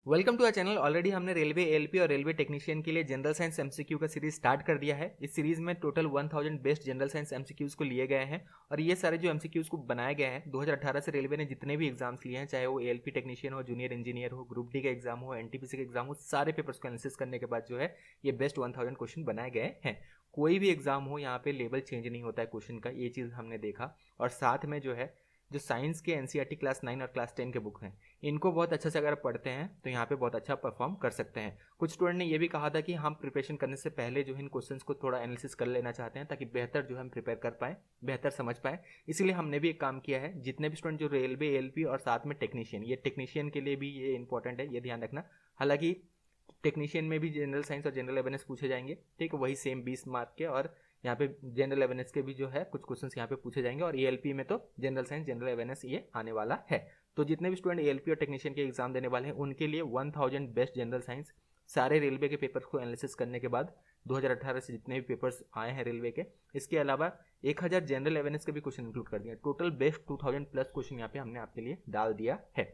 Welcome to our channel. Already हमने railway ALP और railway technician के लिए जनरल साइंस एमसीक्यू का सीरीज स्टार्ट कर दिया है। इस सीरीज में total 1000 best general science MCQs को लिए गए हैं और ये सारे जो एमसीक्यूज को बनाए गए हैं 2018 से रेलवे ने जितने भी एग्जाम्स लिए हैं, चाहे वो एएलपी टेक्नीशियन हो, जूनियर इंजीनियर हो, ग्रुप डी का एग्जाम हो, एनटीपीसी का एग्जाम हो, सारे पेपर्स को एनालिसिस करने के बाद जो है ये बेस्ट 1000 क्वेश्चन बनाए गए हैं। कोई भी एग्जाम हो, यहाँ पे लेवल चेंज नहीं होता है क्वेश्चन का, ये चीज़ हमने देखा। और साथ में जो है जो साइंस के एनसीईआरटी क्लास 9 और क्लास 10 के बुक हैं, इनको बहुत अच्छे से अगर पढ़ते हैं तो यहाँ पे बहुत अच्छा परफॉर्म कर सकते हैं। कुछ स्टूडेंट ने ये भी कहा था कि हम प्रिपरेशन करने से पहले जो है इन क्वेश्चंस को थोड़ा एनालिसिस कर लेना चाहते हैं ताकि बेहतर जो है हम प्रिपेयर कर पाएँ, बेहतर समझ पाएँ। इसीलिए हमने भी एक काम किया है, जितने भी स्टूडेंट जो रेलवे एएलपी और साथ में टेक्नीशियन, ये टेक्नीशियन के लिए भी ये इंपॉर्टेंट है, ये ध्यान रखना। हालांकि टेक्नीशियन में भी जनरल साइंस और जनरल अवेयरनेस पूछे जाएंगे, ठीक है, वही सेम 20 मार्क के। और यहाँ पे जनरल अवेयरनेस के भी जो है कुछ क्वेश्चंस यहाँ पे पूछे जाएंगे और एएलपी में तो जनरल साइंस जनरल अवेयरनेस ये आने वाला है। तो जितने भी स्टूडेंट एएलपी और टेक्नीशियन के एग्जाम देने वाले हैं उनके लिए 1000 बेस्ट जनरल साइंस सारे रेलवे के पेपर्स को एनालिसिस करने के बाद 2018 से जितने भी पेपर्स आए हैं रेलवे के, इसके अलावा 1000 जनरल अवेयरनेस के भी क्वेश्चन इंक्लूड कर दिए। टोटल बेस्ट 2000 प्लस क्वेश्चन यहाँ पे हमने आपके लिए डाल दिया है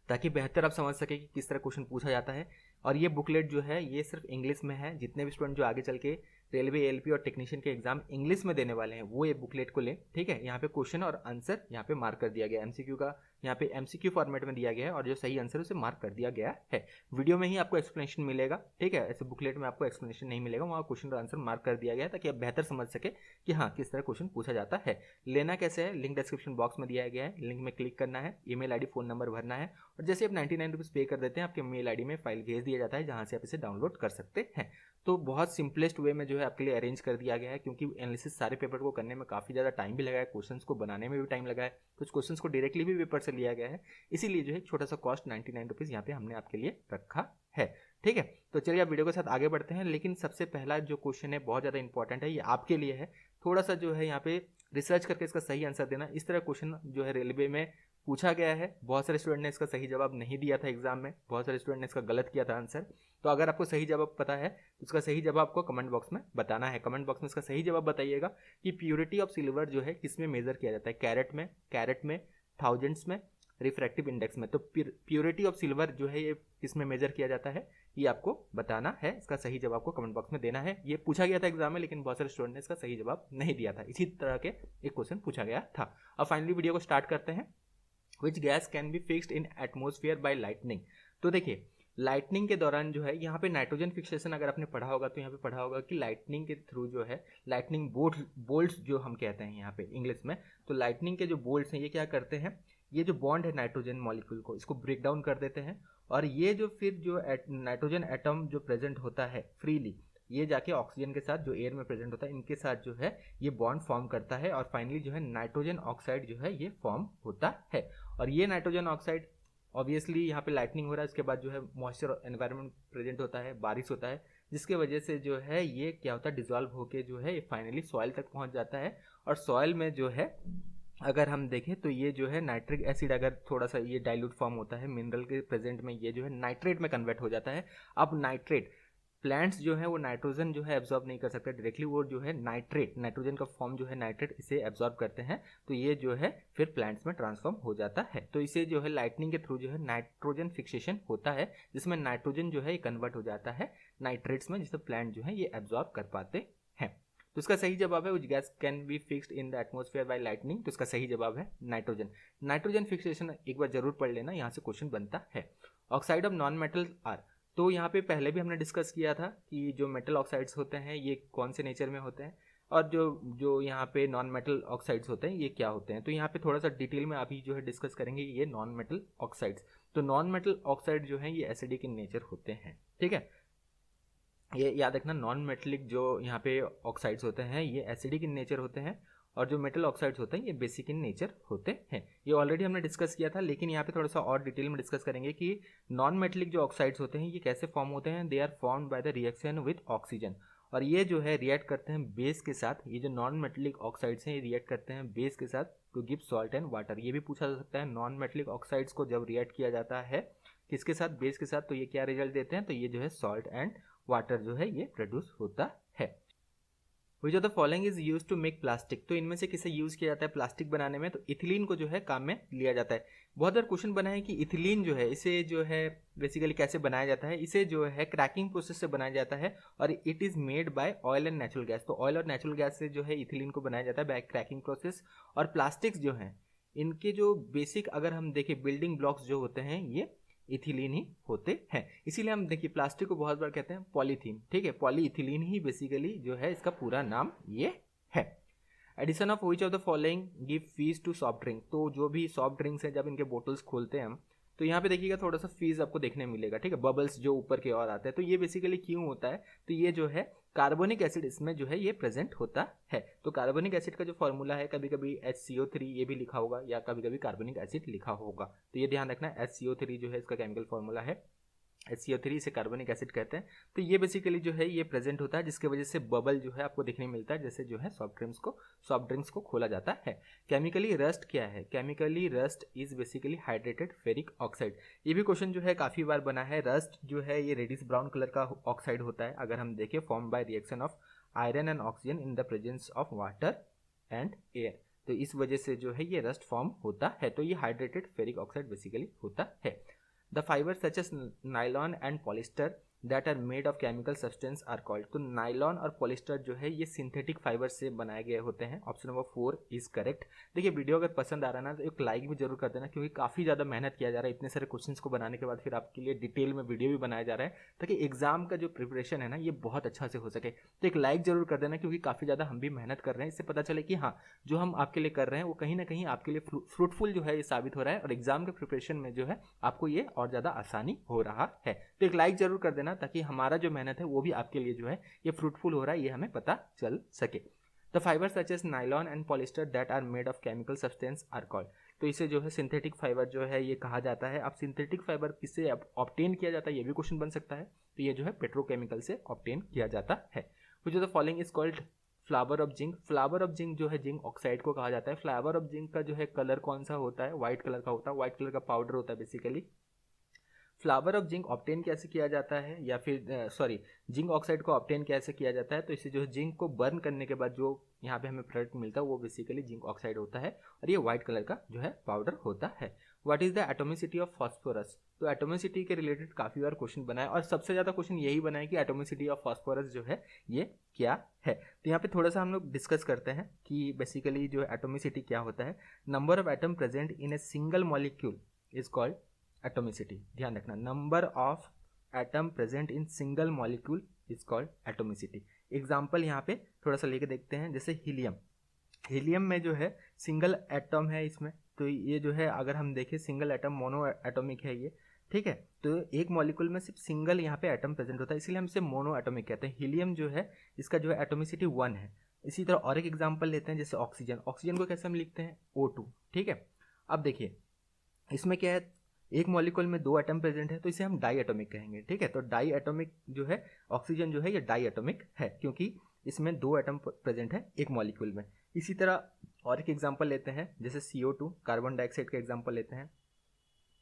ताकि बेहतर आप समझ सके कि किस तरह क्वेश्चन पूछा जाता है। और ये बुकलेट जो है ये सिर्फ इंग्लिश में है। जितने भी स्टूडेंट जो आगे चल के रेलवे एएलपी और टेक्नीशियन के एग्जाम इंग्लिश में देने वाले हैं वो ये बुकलेट को लें, ठीक है। यहाँ पे क्वेश्चन और आंसर यहाँ पे मार्क कर दिया गया, एमसीक्यू का यहाँ पे एमसीक्यू फॉर्मेट में दिया गया है और जो सही आंसर उसे मार्क कर दिया गया है। वीडियो में ही आपको एक्सप्लेनेशन मिलेगा, ठीक है, ऐसे बुकलेट में आपको एक्सप्लेनेशन नहीं मिलेगा, वहाँ क्वेश्चन और आंसर मार्क कर दिया गया है ताकि आप बेहतर समझ सके कि हाँ किस तरह क्वेश्चन पूछा जाता है। लेना कैसे है, लिंक डिस्क्रिप्शन बॉक्स में दिया गया है, लिंक में क्लिक करना है, ईमेल आईडी फ़ोन नंबर भरना है और जैसे आप 99 रुपीज़ पे कर देते हैं आपके मेल आईडी में फाइल भेज दिया जाता है जहाँ से आप इसे डाउनलोड कर सकते हैं। तो बहुत सिंपलेस्ट वे में जो है आपके लिए अरेंज कर दिया गया है, क्योंकि एनालिसिस सारे पेपर को करने में काफ़ी ज़्यादा टाइम भी लगा है, क्वेश्चंस को बनाने में भी टाइम लगा है, कुछ क्वेश्चंस को डायरेक्टली भी पेपर से लिया गया है, इसीलिए जो है छोटा सा कॉस्ट 99 रुपीज़ यहाँ पे हमने आपके लिए रखा है, ठीक है। तो चलिए आप वीडियो के साथ आगे बढ़ते हैं, लेकिन सबसे पहला जो क्वेश्चन है बहुत ज़्यादा इंपॉर्टेंट है, ये आपके लिए है। थोड़ा सा जो है यहाँ पे रिसर्च करके इसका सही आंसर देना। इस तरह क्वेश्चन जो है रेलवे में पूछा गया है, बहुत सारे स्टूडेंट ने इसका सही जवाब नहीं दिया था एग्जाम में, बहुत सारे स्टूडेंट ने इसका गलत किया था आंसर। तो अगर आपको सही जवाब पता है तो उसका सही जवाब आपको कमेंट बॉक्स में बताना है। कमेंट बॉक्स में इसका सही जवाब बताइएगा कि प्योरिटी ऑफ सिल्वर जो है किस में मेजर किया जाता है, कैरेट में, थाउजेंड्स में, रिफ्रैक्टिव इंडेक्स में। तो प्योरिटी ऑफ सिल्वर जो है ये किस में मेजर किया जाता है ये आपको बताना है। इसका सही जवाब को कमेंट बॉक्स में देना है। ये पूछा गया था एग्जाम में, लेकिन बहुत सारे स्टूडेंट ने इसका सही जवाब नहीं दिया था, इसी तरह के एक क्वेश्चन पूछा गया था। अब फाइनली वीडियो को स्टार्ट करते हैं। Which gas can be fixed in atmosphere by lightning. तो देखिए लाइटनिंग के दौरान जो है यहाँ पे नाइट्रोजन फिक्सेशन अगर आपने पढ़ा होगा तो यहाँ पे पढ़ा होगा कि लाइटनिंग के थ्रू जो है लाइटनिंग बोल्ट्स जो हम कहते हैं यहाँ पे इंग्लिश में, तो लाइटनिंग के जो बोल्ट्स हैं ये क्या करते हैं, ये जो बॉन्ड है नाइट्रोजन मॉलिक्यूल को इसको ब्रेक डाउन कर देते हैं और ये जो फिर जो नाइट्रोजन एटम जो प्रेजेंट होता है फ्रीली, ये जाके ऑक्सीजन के साथ जो एयर में प्रेजेंट होता है इनके साथ जो है ये बॉन्ड फॉर्म करता है और फाइनली जो है नाइट्रोजन ऑक्साइड जो है ये फॉर्म होता है। और ये नाइट्रोजन ऑक्साइड ऑब्वियसली यहाँ पे लाइटनिंग हो रहा है, इसके बाद जो है मॉइस्चर एनवायरनमेंट प्रेजेंट होता है, बारिश होता है, जिसके वजह से जो है ये क्या होता है डिजॉल्व होके जो है ये फाइनली सॉइल तक पहुँच जाता है। और सॉइल में जो है अगर हम देखें तो ये जो है नाइट्रिक एसिड अगर थोड़ा सा ये डाइल्यूट फॉर्म होता है मिनरल के प्रेजेंट में, ये जो है नाइट्रेट में कन्वर्ट हो जाता है। अब नाइट्रेट प्लांट्स जो है वो नाइट्रोजन जो है एब्जॉर्ब नहीं कर सकते डायरेक्टली, वो जो है नाइट्रोजन का फॉर्म जो है नाइट्रेट इसे एब्जॉर्ब करते हैं, तो ये जो है फिर प्लांट्स में ट्रांसफॉर्म हो जाता है। तो इसे जो है लाइटनिंग के थ्रू जो है नाइट्रोजन फिक्सेशन होता है, जिसमें नाइट्रोजन जो है ये कन्वर्ट हो जाता है नाइट्रेट्स में, जिससे प्लांट जो है ये एब्जॉर्ब कर पाते हैं। तो इसका सही जवाब है which gas can be fixed in the atmosphere by lightning. तो इसका सही जवाब है नाइट्रोजन। नाइट्रोजन फिक्सेशन एक बार जरूर पढ़ लेना, यहाँ से क्वेश्चन बनता है। Oxide of non metal are, तो यहाँ पे पहले भी हमने डिस्कस किया था कि जो मेटल ऑक्साइड्स होते हैं ये कौन से नेचर में होते हैं और जो जो यहाँ पे नॉन मेटल ऑक्साइड्स होते हैं ये क्या होते हैं। तो यहाँ पे थोड़ा सा डिटेल में अभी जो है डिस्कस करेंगे ये नॉन मेटल ऑक्साइड्स। तो नॉन मेटल ऑक्साइड जो है ये एसिडिक इन नेचर होते हैं, ठीक है, ये याद रखना। नॉन मेटलिक जो यहाँ पे ऑक्साइड्स होते हैं ये एसिडिक इन नेचर होते हैं और जो मेटल ऑक्साइड्स होते हैं ये बेसिक इन नेचर होते हैं। ये ऑलरेडी हमने डिस्कस किया था, लेकिन यहाँ पे थोड़ा सा और डिटेल में डिस्कस करेंगे कि नॉन मेटलिक जो ऑक्साइड्स होते हैं ये कैसे फॉर्म होते हैं। They are formed by the reaction with oxygen, और ये जो है रिएक्ट करते हैं बेस के साथ। ये जो नॉन मेटलिक ऑक्साइड्स हैं ये रिएक्ट करते हैं बेस के साथ to give salt and water. ये भी पूछा जा सकता है नॉन मेटलिक ऑक्साइड्स को जब रिएक्ट किया जाता है किसके साथ, बेस के साथ, तो ये क्या रिजल्ट देते हैं, तो ये जो है सॉल्ट एंड वाटर जो है ये प्रोड्यूस होता है। Which of the following is use to make plastic, तो इनमें से किसे यूज किया जाता है प्लास्टिक बनाने में, तो इथिलीन को जो है काम में लिया जाता है। बहुत बार क्वेश्चन बना है कि इथिलीन जो है इसे जो है बेसिकली कैसे बनाया जाता है, इसे जो है क्रैकिंग प्रोसेस से बनाया जाता है और it is made by oil and natural gas, तो ऑयल और नेचुरल गैस से जो है इथिलीन को बनाया जाता है बाय क्रैकिंग प्रोसेस। और प्लास्टिक्स जो हैं इनके जो बेसिक अगर हम देखें बिल्डिंग ब्लॉक्स जो होते हैं ये इथिलीन ही होते हैं, इसीलिए हम देखिए प्लास्टिक को बहुत बार कहते हैं पॉलीथीन, ठीक है, पॉली इथिलीन ही बेसिकली जो है इसका पूरा नाम ये है। Addition of which of the following give fizz to soft drink, तो जो भी सॉफ्ट ड्रिंक्स है जब इनके बोटल्स खोलते हैं हम तो यहाँ पे देखिएगा थोड़ा सा फीस आपको देखने मिलेगा, ठीक है, बबल्स जो ऊपर की ओर आते हैं, तो ये बेसिकली क्यों होता है, तो ये जो है कार्बोनिक एसिड इसमें जो है ये प्रेजेंट होता है। तो कार्बोनिक एसिड का जो फॉर्मूला है कभी कभी HCO3 ये भी लिखा होगा या कभी कभी कार्बोनिक एसिड लिखा होगा, तो ये ध्यान रखना HCO3 जो है इसका केमिकल फॉर्मूला है, HCO3 इसे कार्बोनिक एसिड कहते हैं। तो ये बेसिकली जो है ये प्रेजेंट होता है जिसकी वजह से बबल जो है आपको देखने मिलता है, जैसे जो है सॉफ्ट ड्रिंक्स को खोला जाता है। केमिकली रस्ट क्या है, chemically rust is basically hydrated ferric oxide, ये भी क्वेश्चन जो है काफ़ी बार बना है। रस्ट जो है ये रेडिश ब्राउन कलर का ऑक्साइड होता है अगर हम देखें, form by reaction of iron and oxygen in the presence of water and air, तो इस वजह से जो है ये रस्ट फॉर्म होता है, तो ये हाइड्रेटेड फेरिक ऑक्साइड बेसिकली होता है। The fibers such as nylon and polyester that are made of chemical substance are called, तो नाइलॉन और पॉलिस्टर जो है ये सिंथेटिक फाइबर से बनाए गए होते हैं। Option number 4 is correct. देखिए वीडियो अगर पसंद आ रहा है ना तो एक लाइक भी जरूर कर देना, क्योंकि काफ़ी ज़्यादा मेहनत किया जा रहा है इतने सारे क्वेश्चंस को बनाने के बाद, फिर आपके लिए डिटेल में वीडियो भी बनाया जा रहा है ताकि एग्जाम का जो प्रिपरेशन है ना ये बहुत अच्छा से हो सके। तो एक लाइक जरूर कर देना, क्योंकि काफ़ी ज़्यादा हम भी मेहनत कर रहे हैं, इससे पता चले कि हाँ जो हम आपके लिए कर रहे हैं वो कहीं ना कहीं आपके लिए फ्रूटफुल जो है ये साबित हो रहा है और एग्जाम के प्रिपरेशन में जो है आपको ये और ज़्यादा आसानी हो रहा है। तो एक लाइक जरूर कर देना ताकि हमारा जो मेहनत है वो भी आपके लिए जो है ये फ्रूटफुल हो रहा है ये हमें पता चल सके। The fibre such as nylon and polyester that are made of chemical substance are called, तो इसे जो है सिंथेटिक फाइबर जो है ये कहा जाता है। अब सिंथेटिक फाइबर किससे ऑब्टेन किया जाता है ये भी क्वेश्चन बन सकता है, तो ये जो है पेट्रोकेमिकल से ऑब्टेन किया जाता है। Which of the following is called flower of zinc, flower of zinc जो है जिंक ऑक्साइड को कहा जाता है। फ्लावर ऑफ जिंक का जो है कलर कौन सा होता है, व्हाइट कलर का होता है, व्हाइट कलर का पाउडर होता है basically. Flower of zinc obtain कैसे किया जाता है, या फिर जिंक ऑक्साइड को ऑब्टेन कैसे किया जाता है, तो इसे जो है जिंक को बर्न करने के बाद जो यहाँ पे हमें प्रोडक्ट मिलता है वो बेसिकली जिंक ऑक्साइड होता है और ये व्हाइट कलर का जो है पाउडर होता है। What is the atomicity of phosphorus, तो एटोमिसिटी के रिलेटेड काफ़ी बार क्वेश्चन बना है और सबसे ज़्यादा क्वेश्चन यही बना है कि एटोमिसिटी ऑफ फास्फोरस जो है ये क्या है। तो यहाँ पे थोड़ा सा हम लोग डिस्कस करते हैं कि बेसिकली जो एटोमिसिटी क्या होता है। Number of atom present in a single molecule is called atomicity, ध्यान रखना, number of atom present in single molecule is called atomicity. Example यहाँ पे थोड़ा सा लेके देखते हैं, जैसे हीलियम, हीलियम में जो है सिंगल एटम है इसमें, तो ये जो है अगर हम देखें सिंगल एटम मोनो एटॉमिक है ये, ठीक है, तो एक मॉलिक्यूल में सिर्फ सिंगल यहाँ पे एटम प्रेजेंट होता है इसीलिए हम इसे मोनो एटॉमिक कहते हैं। हीलियम जो है इसका जो है एटोमिसिटी 1 है। इसी तरह और एक एग्जाम्पल लेते हैं, जैसे ऑक्सीजन, ऑक्सीजन को कैसे हम लिखते हैं O2, ठीक है। अब देखिए इसमें क्या है, एक मॉलिक्यूल में 2 एटम प्रेजेंट है तो इसे हम डाई एटॉमिक कहेंगे, ठीक है। तो डाई एटॉमिक जो है ऑक्सीजन जो है ये डाई एटॉमिक है क्योंकि इसमें 2 एटम प्रेजेंट है एक मॉलिक्यूल में। इसी तरह और एक एग्जांपल लेते हैं, जैसे CO2 कार्बन डाइऑक्साइड का एग्जांपल लेते हैं,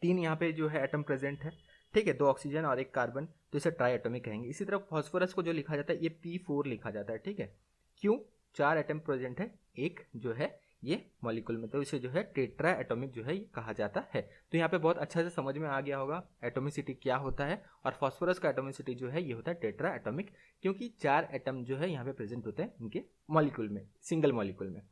3 यहाँ पे जो है एटम प्रेजेंट है, ठीक है, 2 ऑक्सीजन और 1 कार्बन, तो इसे ट्राई एटॉमिक कहेंगे। इसी तरह फॉस्फोरस को जो लिखा जाता है ये P4 लिखा जाता है, ठीक है, क्यों, 4 एटम प्रेजेंट है एक जो है ये मॉलिक्यूल में, तो इसे जो है टेट्रा एटॉमिक जो है ये कहा जाता है। तो यहाँ पे बहुत अच्छा से समझ में आ गया होगा एटोमिसिटी क्या होता है, और फॉस्फोरस का एटोमिसिटी जो है ये होता है टेट्रा एटॉमिक, क्योंकि 4 एटम जो है यहाँ पे प्रेजेंट होते हैं इनके मॉलिक्यूल में, सिंगल मॉलिक्यूल में।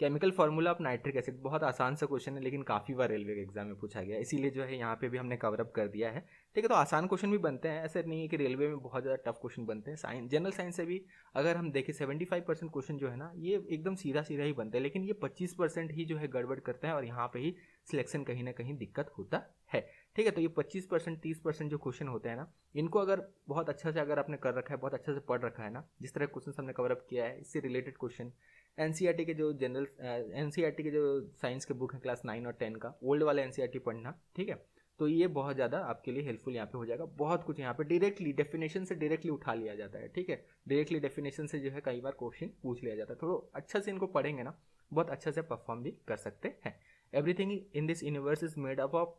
Chemical formula of nitric acid, बहुत आसान सा क्वेश्चन है लेकिन काफ़ी बार रेलवे के एग्जाम में पूछा गया है, इसीलिए जो है यहाँ पे भी हमने कवर अप कर दिया है, ठीक है। तो आसान क्वेश्चन भी बनते हैं, ऐसे नहीं है कि रेलवे में बहुत ज़्यादा टफ क्वेश्चन बनते हैं। साइंस, जनरल साइंस से भी अगर हम देखें 75% क्वेश्चन जो है ना ये एकदम सीधा सीधा ही बनते हैं, लेकिन ये 25% ही जो है गड़बड़ करते हैं और यहाँ पे ही सिलेक्शन कहीं ना कहीं दिक्कत होता है, ठीक है। तो ये 25% 30% जो क्वेश्चन होते हैं ना, इनको अगर बहुत अच्छा से अगर आपने कर रखा है, बहुत अच्छे से पढ़ रखा है ना, जिस तरह क्वेश्चन हमने कवर अप किया है, इससे रिलेटेड क्वेश्चन एनसीईआरटी के जो जनरल एनसीईआरटी के जो साइंस के बुक है क्लास 9 और 10 का, ओल्ड वाला एनसीईआरटी पढ़ना, ठीक है। तो ये बहुत ज़्यादा आपके लिए हेल्पफुल यहाँ पे हो जाएगा। बहुत कुछ यहाँ पे डायरेक्टली डेफिनेशन से डायरेक्टली उठा लिया जाता है, ठीक है, डायरेक्टली डेफिनेशन से जो है कई बार क्वेश्चन पूछ लिया जाता है। थोड़ा अच्छा से इनको पढ़ेंगे ना बहुत अच्छा से परफॉर्म भी कर सकते हैं। Everything in this universe is made up of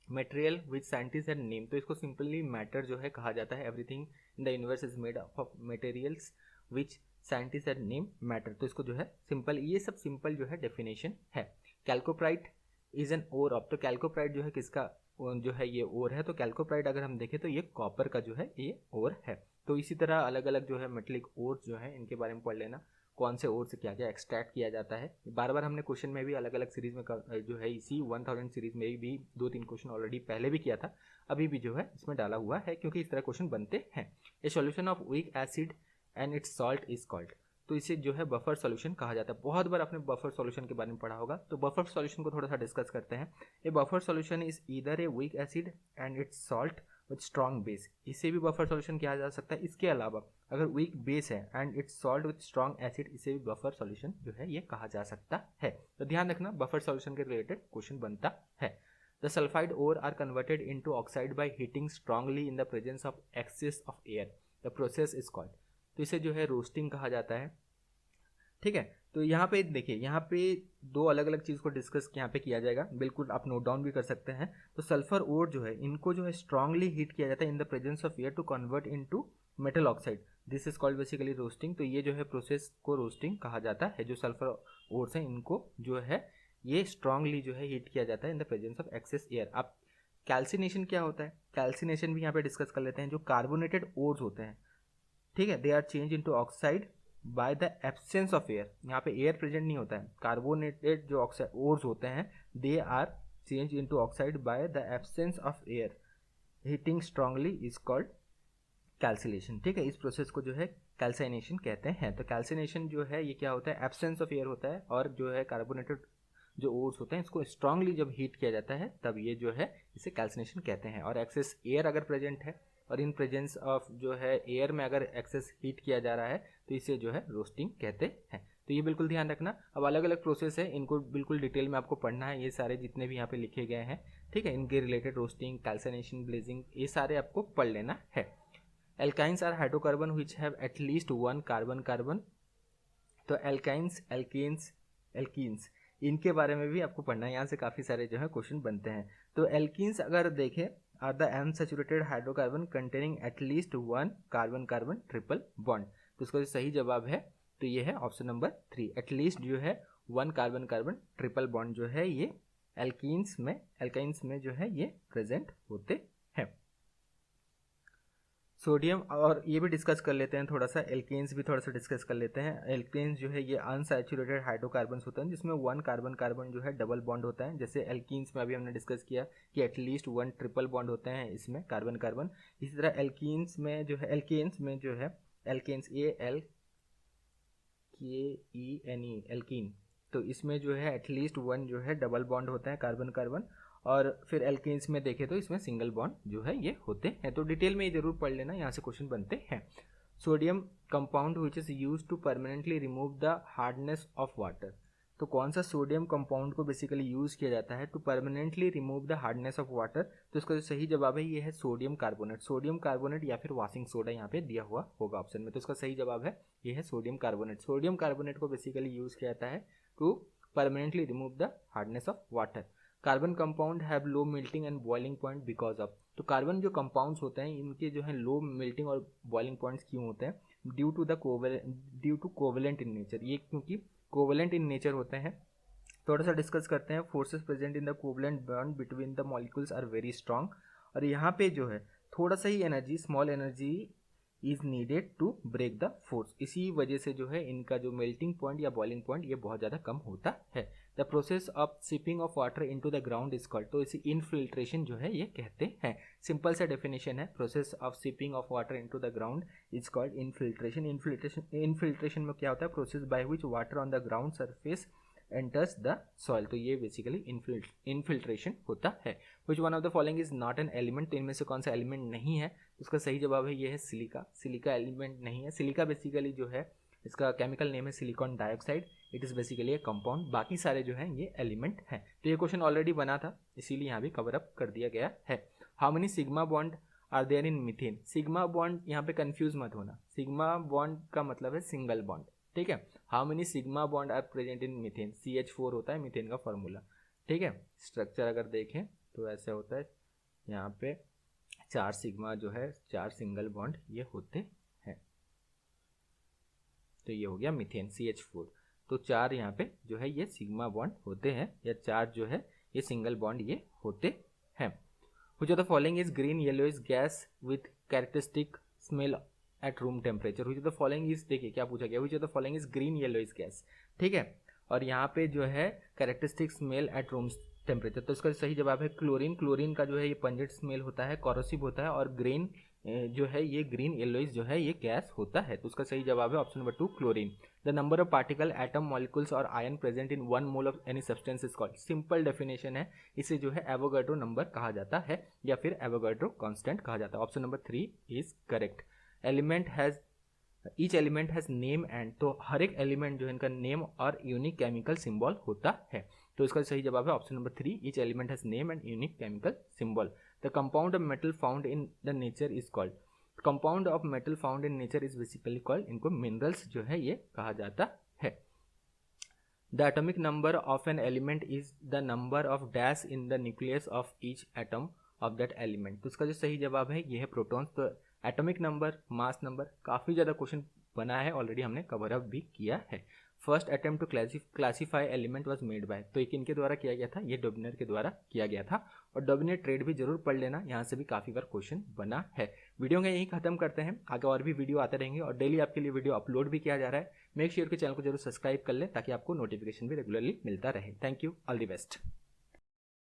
material which scientist and name, तो इसको सिंपली मैटर जो है कहा जाता है। Everything in the universe is made up of materials which scientist that name matter. तो इसको जो है सिंपल, ये सब सिंपल जो है डेफिनेशन है। कैल्कोप्राइट इज एन ओर ऑफ, तो कैल्कोप्राइट जो है किसका जो है ये ओर है, तो कैल्कोप्राइट अगर हम देखें तो ये कॉपर का जो है ये ओर है। तो इसी तरह अलग अलग जो है मेटलिक ओर जो है इनके बारे में पढ़ लेना, कौन से ओर से क्या क्या एक्सट्रैक्ट किया जाता है। बार बार हमने क्वेश्चन में भी अलग अलग सीरीज में जो है इसी 1000 सीरीज में भी 2-3 क्वेश्चन ऑलरेडी पहले भी किया था, अभी भी जो है इसमें डाला हुआ है क्योंकि इस तरह क्वेश्चन बनते हैं। ए solution of weak acid and it's salt is called, तो इसे जो है बफर सॉल्यूशन कहा जाता है। बहुत बार आपने बफर सॉल्यूशन के बारे में पढ़ा होगा, तो बफर सॉल्यूशन को थोड़ा सा डिस्कस करते हैं। ए buffer solution is either a weak acid and it's salt with strong base, इसे भी बफर सॉल्यूशन किया जा सकता है। इसके अलावा अगर वीक बेस है and it's salt with strong acid, इसे भी बफर सॉल्यूशन जो है ये कहा जा सकता है। तो ध्यान रखना बफर सॉल्यूशन के रिलेटेड क्वेश्चन बनता है। The sulphide ore are converted into oxide by heating strongly in the presence of excess of air, the process is called, तो इसे जो है रोस्टिंग कहा जाता है। ठीक है, तो यहाँ पे देखिए, यहाँ पे दो अलग अलग चीज़ को डिस्कस यहाँ पे किया जाएगा, बिल्कुल आप नोट डाउन भी कर सकते हैं। तो सल्फर ओर जो है इनको जो है स्ट्रांगली हीट किया जाता है in the presence of air to convert into metal oxide, this is called basically roasting. तो ये जो है प्रोसेस को रोस्टिंग कहा जाता है। जो सल्फर ओर्स हैं इनको जो है ये स्ट्रांगली जो है हीट किया जाता है in the presence of excess air. अब कैल्सिनेशन क्या होता है, कैल्सिनेशन भी यहाँ पे डिस्कस कर लेते हैं। जो कार्बोनेटेड ओर्स होते हैं, ठीक है, they are change into oxide by the absence of air, यहाँ पे एयर प्रेजेंट नहीं होता है। कार्बोनेटेड जो ऑक्साइड ओर्स होते हैं they are change into oxide by the absence of air, heating strongly is called calcination. ठीक है, इस प्रोसेस को जो है कैल्सिनेशन कहते हैं। तो कैल्सिनेशन जो है ये क्या होता है, एब्सेंस ऑफ एयर होता है, और जो है कार्बोनेटेड जो ओर्स होते हैं इसको स्ट्रांगली जब हीट किया जाता है तब ये जो है इसे कैल्सिनेशन कहते हैं। और एक्सेस एयर अगर प्रेजेंट है और इन प्रेजेंस ऑफ जो है एयर में अगर एक्सेस हीट किया जा रहा है तो इसे जो है रोस्टिंग कहते हैं। तो ये बिल्कुल ध्यान रखना। अब अलग अलग प्रोसेस है, इनको बिल्कुल डिटेल में आपको पढ़ना है, ये सारे जितने भी यहाँ पे लिखे गए हैं, ठीक है, इनके रिलेटेड रोस्टिंग, कैल्सिनेशन, ब्लेजिंग, ये सारे आपको पढ़ लेना है। Alkynes are hydrocarbon which have at least one carbon carbon, तो एल्काइंस, एल्कीन्स, एल्कीन्स, इनके बारे में भी आपको पढ़ना है, यहाँ से काफ़ी सारे जो है क्वेश्चन बनते हैं। तो एल्कीन्स अगर देखें are the unsaturated hydrocarbon containing at least one carbon carbon triple bond, तो इसका जो सही जवाब है तो ये है ऑप्शन नंबर 3, एटलीस्ट जो है one carbon carbon triple bond जो है ये एल्कीन्स में जो है ये प्रेजेंट होते हैं। सोडियम, और ये भी डिस्कस कर लेते हैं थोड़ा सा, एल्केन्स भी थोड़ा सा डिस्कस कर लेते हैं। एल्केन्स जो है ये अनसैचुरेटेड हाइड्रोकार्बन्स होते हैं जिसमें वन कार्बन कार्बन जो है डबल बॉन्ड होता है। जैसे एल्कीन्स में अभी हमने डिस्कस किया कि एटलीस्ट वन ट्रिपल बॉन्ड होते हैं इसमें कार्बन कार्बन। इसी तरह एल्कीन्स में जो है एल्केन्स ALKENE एल्कीन, तो इसमें जो है एटलीस्ट वन जो है डबल बॉन्ड होता है कार्बन कार्बन। और फिर एल्केन्स में देखें तो इसमें सिंगल बॉन्ड जो है ये होते हैं। तो डिटेल में ये जरूर पढ़ लेना, यहाँ से क्वेश्चन बनते हैं। Sodium compound which is use to permanently remove the hardness of water, तो कौन सा सोडियम कंपाउंड को बेसिकली यूज किया जाता है to permanently remove the hardness of water, तो इसका जो सही जवाब है ये है सोडियम कार्बोनेट। सोडियम कार्बोनेट या फिर वॉशिंग सोडा यहाँ पे दिया हुआ होगा ऑप्शन में, तो इसका सही जवाब है ये है सोडियम कार्बोनेट। सोडियम कार्बोनेट को बेसिकली यूज किया जाता है to permanently remove the hardness of water. Carbon compound have low melting and boiling point because of, तो कार्बन जो कंपाउंड्स होते हैं इनके जो है लो मेल्टिंग और बॉइलिंग पॉइंट्स क्यों होते हैं, due to covalent in nature, ये क्योंकि कोवेलेंट इन नेचर होते हैं। थोड़ा सा डिस्कस करते हैं। Forces present in the covalent bond between the molecules are very strong, और यहाँ पे जो है थोड़ा सा ही energy, small energy is needed to break the force, इसी वजह से जो है इनका जो मेल्टिंग पॉइंट या बॉइलिंग पॉइंट ये बहुत ज़्यादा कम होता है। The process of seeping of water into the ground is called, तो इसे इनफिल्ट्रेशन जो है ये कहते हैं। सिंपल सा डेफिनेशन है, process of seeping of water into the ground is called infiltration. Infiltration में क्या होता है, process by which water on the ground surface enters the soil, तो ये बेसिकली इनफिल्ट्रेशन होता है। Which one of the following is not an element, तो इनमें से कौन सा एलिमेंट नहीं है, उसका सही जवाब है ये है सिलिका। सिलिका एलिमेंट नहीं है। सिलिका बेसिकली जो है इसका केमिकल नेम है silicon dioxide, it is basically A compound, बाकी सारे जो हैं ये एलिमेंट हैं। तो ये क्वेश्चन ऑलरेडी बना था इसीलिए यहाँ भी कवर अप कर दिया गया है। How many sigma bond are there in methane, sigma bond यहाँ पे कंफ्यूज मत होना, सिग्मा बॉन्ड का मतलब है सिंगल बॉन्ड, ठीक है। How many sigma bond are present in methane, CH4 होता है मीथेन का फॉर्मूला, ठीक है। स्ट्रक्चर अगर देखें तो ऐसे होता है, यहाँ पे 4 सिग्मा जो है 4 सिंगल बॉन्ड ये होते हैं। तो ये हो गया मीथेन CH4। तो 4 यहाँ पे जो है ये सिग्मा बॉन्ड होते हैं, या 4 जो है ये सिंगल बॉन्ड ये होते हैं। Which of the following is green yellowish gas with characteristic smell at room temperature. Which of the following is, देखिए क्या पूछा गया, which of the following is green yellowish gas, ठीक है। और यहाँ पे जो है characteristic smell at room temperature, तो इसका सही जवाब है क्लोरीन। क्लोरीन का जो है ये पंजेंट स्मेल होता है, कॉरोसिव होता है, और ग्रीन जो है ये ग्रीन येलोइश जो है ये गैस होता है। तो उसका सही जवाब है option number 2 chlorine. The number of particle atom molecules और ion present in 1 mole of any substance is called. Simple definition है, इसे जो है एवोगाड्रो नंबर कहा जाता है या फिर एवोगाड्रो कांस्टेंट कहा जाता है। Option number 3 is correct. Element has each element has name and, तो हर एक एलिमेंट जो है इनका नेम और यूनिक केमिकल सिंबल होता है। तो इसका सही जवाब है option number 3, each element has name and unique chemical symbol. The compound of metal found in the nature is called. Compound of metal found in nature is basically called, इनको minerals जो है ये कहा जाता है। The atomic number of an element is the number of dash in the nucleus of each atom of that element. तो इसका जो सही जवाब है ये है प्रोटॉन्स। तो एटॉमिक नंबर, मास नंबर, काफ़ी ज़्यादा क्वेश्चन बना है, ऑलरेडी हमने कवर अप भी किया है। First attempt to classify element was made by, तो एक इनके द्वारा किया गया था, ये डॉबिनेर के द्वारा किया गया था। और डॉबिनेर ट्रेड भी जरूर पढ़ लेना, यहाँ से भी काफ़ी बार क्वेश्चन बना है। वीडियो का यहीं खत्म करते हैं, आगे और भी वीडियो आते रहेंगे और डेली आपके लिए वीडियो अपलोड भी किया जा रहा है। मेक श्योर कि चैनल को जरूर सब्सक्राइब कर ले ताकि आपको नोटिफिकेशन भी रेगुलरली मिलता रहे। Thank you, all the best.